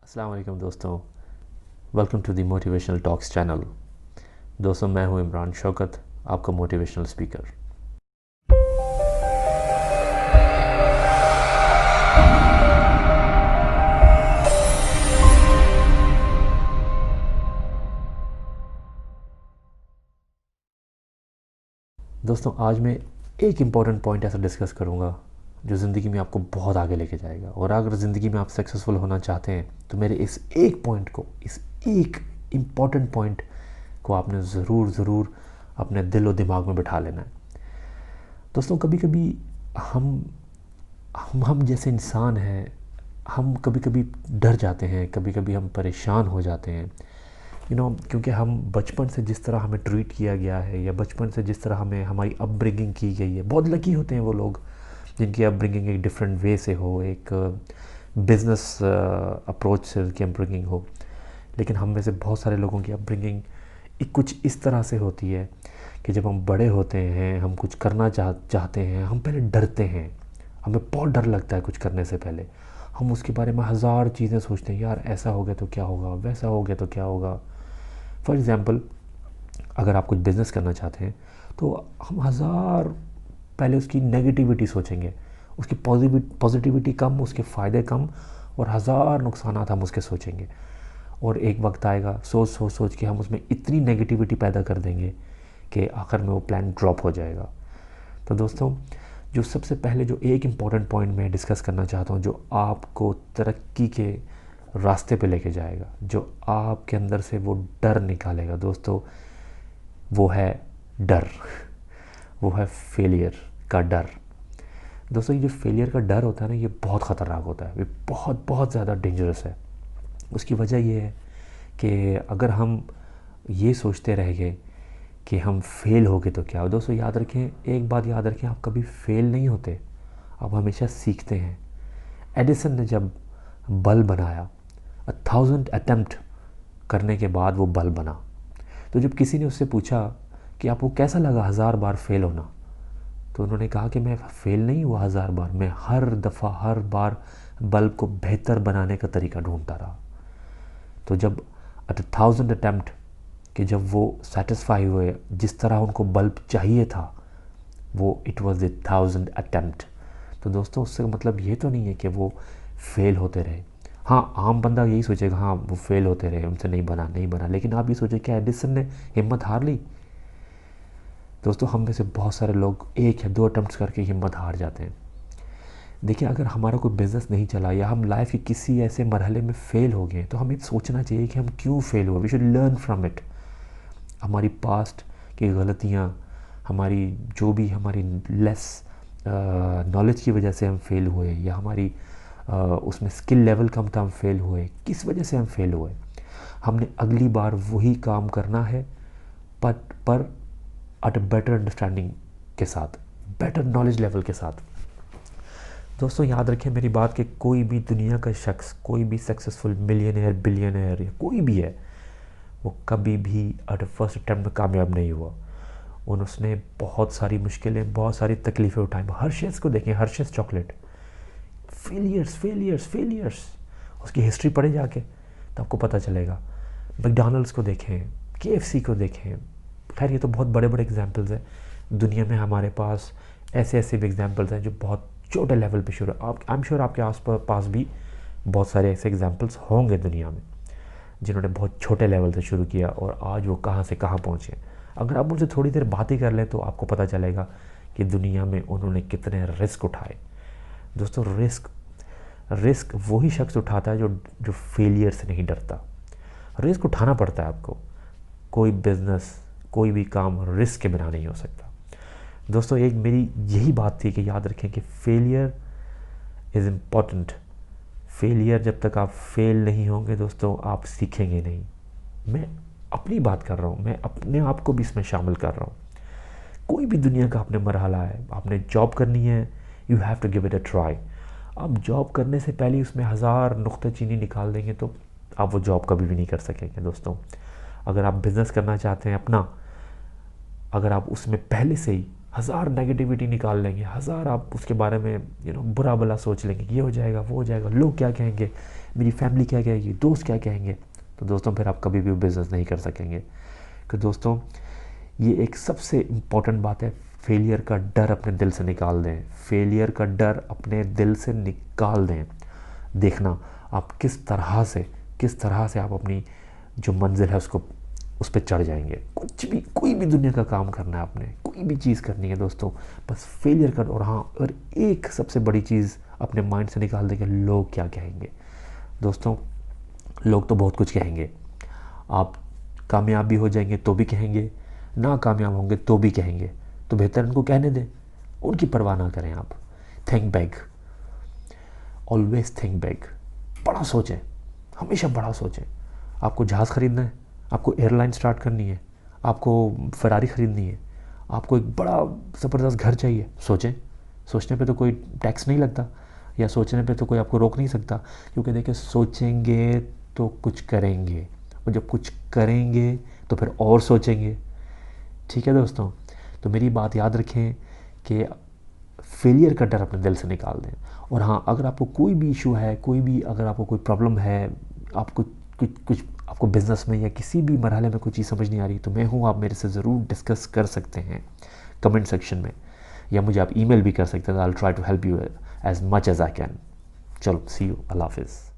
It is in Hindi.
अस्सलाम वालेकुम दोस्तों, welcome to the motivational talks channel. दोस्तों, मैं हूं इमरान शौकत, आपका मोटिवेशनल स्पीकर। दोस्तों, आज मैं एक इम्पॉर्टेंट पॉइंट ऐसा डिस्कस करूंगा जो ज़िंदगी में आपको बहुत आगे लेके जाएगा। और अगर ज़िंदगी में आप सक्सेसफुल होना चाहते हैं तो मेरे इस एक पॉइंट को, इस एक इम्पॉर्टेंट पॉइंट को आपने ज़रूर ज़रूर अपने दिल और दिमाग में बिठा लेना है। दोस्तों, कभी कभी हम हम जैसे इंसान हैं, हम कभी कभी डर जाते हैं, कभी कभी हम परेशान हो जाते हैं, क्योंकि हम बचपन से जिस तरह हमें ट्रीट किया गया है या बचपन से जिस तरह हमें हमारी अपब्रिंगिंग की गई है। बहुत लकी होते हैं वो लोग जिनकी अपब्रिंगिंग एक डिफरेंट वे से हो, एक बिज़नेस अप्रोच से उनकी अपब्रिंगिंग हो। लेकिन हम में से बहुत सारे लोगों की अपब्रिंगिंग कुछ इस तरह से होती है कि जब हम बड़े होते हैं, हम कुछ करना चाहते हैं, हम पहले डरते हैं। हमें बहुत डर लगता है कुछ करने से पहले। हम उसके बारे में हज़ार चीज़ें सोचते हैं, यार ऐसा हो गया तो क्या होगा, वैसा हो गया तो क्या होगा। फॉर एग्ज़ाम्पल, अगर आप कुछ बिज़नेस करना चाहते हैं तो हम हज़ार पहले उसकी नेगेटिविटी सोचेंगे, उसकी पॉजिटिविटी कम, उसके फ़ायदे कम, और हज़ार नुकसानात हम उसके सोचेंगे। और एक वक्त आएगा, सोच सोच सोच के हम उसमें इतनी नेगेटिविटी पैदा कर देंगे कि आखिर में वो प्लान ड्रॉप हो जाएगा। तो दोस्तों, जो सबसे पहले जो एक इम्पॉर्टेंट पॉइंट मैं डिस्कस करना चाहता हूँ, जो आपको तरक्की के रास्ते पे लेके जाएगा, जो आपके अंदर से वो डर निकालेगा दोस्तों, वो है डर। वो है फेलियर का डर। दोस्तों, ये जो फेलियर का डर होता है ना, ये बहुत ख़तरनाक होता है, ये बहुत बहुत ज़्यादा डेंजरस है। उसकी वजह ये है कि अगर हम ये सोचते रह गए कि हम फेल हो गए तो क्या हो। दोस्तों, याद रखें, एक बात याद रखें, आप कभी फेल नहीं होते, आप हमेशा सीखते हैं। एडिसन ने जब बल्ब बनाया, 1000 अटेम्प्ट करने के बाद वो बल्ब बना। तो जब किसी ने उससे पूछा कि आपको कैसा लगा 1000 बार फेल होना, तो उन्होंने कहा कि मैं फेल नहीं हुआ 1000 बार, मैं हर दफ़ा हर बार बल्ब को बेहतर बनाने का तरीका ढूंढता रहा। तो जब एट 1000 अटेम्प्ट कि जब वो सेटिस्फाई हुए, जिस तरह उनको बल्ब चाहिए था, वो इट वाज द 1000 अटेम्प्ट। तो दोस्तों, उससे मतलब ये तो नहीं है कि वो फेल होते रहे। हाँ, आम बंदा यही सोचेगा, हाँ वो फेल होते रहे, उनसे नहीं बना नहीं बना। लेकिन आप ये सोचें, क्या एडिसन ने हिम्मत हार ली? दोस्तों, हम में से बहुत सारे लोग एक या दो अटेम्प्ट्स करके हिम्मत हार जाते हैं। देखिए, अगर हमारा कोई बिज़नेस नहीं चला या हम लाइफ के किसी ऐसे मरहले में फ़ेल हो गए, तो हमें सोचना चाहिए कि हम क्यों फ़ेल हुए। We should learn from it. हमारी पास्ट की गलतियाँ, हमारी जो भी हमारी लेस नॉलेज की वजह से हम फेल हुए, या हमारी उसमें स्किल लेवल कम था, हम फेल हुए, किस वजह से हम फेल हुए। हमने अगली बार वही काम करना है, पर एट अ बेटर अंडरस्टैंडिंग के साथ, बेटर नॉलेज लेवल के साथ। दोस्तों, याद रखें मेरी बात कि कोई भी दुनिया का शख्स, कोई भी सक्सेसफुल मिलियनेयर, बिलियनेयर या कोई भी है, वो कभी भी एट फर्स्ट अटैम्प्ट में कामयाब नहीं हुआ। उसने बहुत सारी मुश्किलें, बहुत सारी तकलीफ़ें उठाई। हर्षेस को देखें, Hershey's chocolate, failures failures failures, उसकी हिस्ट्री पढ़े जाके तो आपको पता चलेगा। मैकडॉनल्ड्स को देखें, केएफसी को देखें। खैर, ये तो बहुत बड़े बड़े एग्जांपल्स हैं। दुनिया में हमारे पास ऐसे ऐसे भी एग्जांपल्स हैं जो बहुत छोटे लेवल पे शुरू। आप, आई एम श्योर आपके आस पास भी बहुत सारे ऐसे एग्जांपल्स होंगे दुनिया में, जिन्होंने बहुत छोटे लेवल से शुरू किया और आज वो कहाँ से कहाँ पहुँचे। अगर आप उनसे थोड़ी देर बातें कर लें तो आपको पता चलेगा कि दुनिया में उन्होंने कितने रिस्क उठाए। दोस्तों, रिस्क रिस्क वही शख्स उठाता है जो जो फेलियर से नहीं डरता। रिस्क उठाना पड़ता है आपको। कोई बिज़नेस, कोई भी काम रिस्क के बिना नहीं हो सकता। दोस्तों, एक मेरी यही बात थी कि याद रखें कि फेलियर इज़ इम्पॉर्टेंट। फेलियर, जब तक आप फेल नहीं होंगे दोस्तों, आप सीखेंगे नहीं। मैं अपनी बात कर रहा हूँ, मैं अपने आप को भी इसमें शामिल कर रहा हूँ। कोई भी दुनिया का आपने मरहला है, आपने जॉब करनी है, you have to give it a try. आप जॉब करने से पहले उसमें हज़ार नुक्ताचीनी निकाल देंगे तो आप वो जॉब कभी भी नहीं कर सकेंगे। दोस्तों, अगर आप बिज़नेस करना चाहते हैं अपना, अगर आप उसमें पहले से ही हज़ार नेगेटिविटी निकाल लेंगे, हज़ार आप उसके बारे में बुरा भला सोच लेंगे कि ये हो जाएगा, वो हो जाएगा, लोग क्या कहेंगे, मेरी फैमिली क्या कहेगी, दोस्त क्या कहेंगे, तो दोस्तों फिर आप कभी भी बिज़नेस नहीं कर सकेंगे। तो दोस्तों ये एक सबसे इम्पॉर्टेंट बात है, फेलियर का डर अपने दिल से निकाल दें, फेलियर का डर अपने दिल से निकाल दें। देखना आप किस तरह से आप अपनी जो मंजिल है उसको उस पर चढ़ जाएंगे। कुछ भी, कोई भी दुनिया का काम करना है आपने, कोई भी चीज़ करनी है दोस्तों, बस फेलियर कर। और हाँ, और एक सबसे बड़ी चीज़ अपने माइंड से निकाल देंगे, लोग क्या कहेंगे। दोस्तों लोग तो बहुत कुछ कहेंगे, आप कामयाब भी हो जाएंगे तो भी कहेंगे, ना कामयाब होंगे तो भी कहेंगे, तो बेहतर उनको कहने दें, उनकी परवाह ना करें आप। Think big, always think big, बड़ा सोचें, हमेशा बड़ा सोचें। आपको जहाज़ ख़रीदना है, आपको एयरलाइन स्टार्ट करनी है, आपको फरारी ख़रीदनी है, आपको एक बड़ा ज़बरदस्त घर चाहिए, सोचें। सोचने पे तो कोई टैक्स नहीं लगता, या सोचने पे तो कोई आपको रोक नहीं सकता, क्योंकि देखिए सोचेंगे तो कुछ करेंगे, और जब कुछ करेंगे तो फिर और सोचेंगे। ठीक है दोस्तों, तो मेरी बात याद रखें कि फेलियर का डर अपने दिल से निकाल दें। और हाँ, अगर आपको कोई भी इशू है, अगर आपको कोई प्रॉब्लम है, आपको कुछ आपको बिज़नेस में या किसी भी मरहले में कोई चीज़ समझ नहीं आ रही, तो मैं हूँ, आप मेरे से ज़रूर डिस्कस कर सकते हैं कमेंट सेक्शन में, या मुझे आप ईमेल भी कर सकते हैं। I will try to help you as much as I can. चलो, सी यू, अल्लाह हाफिज़।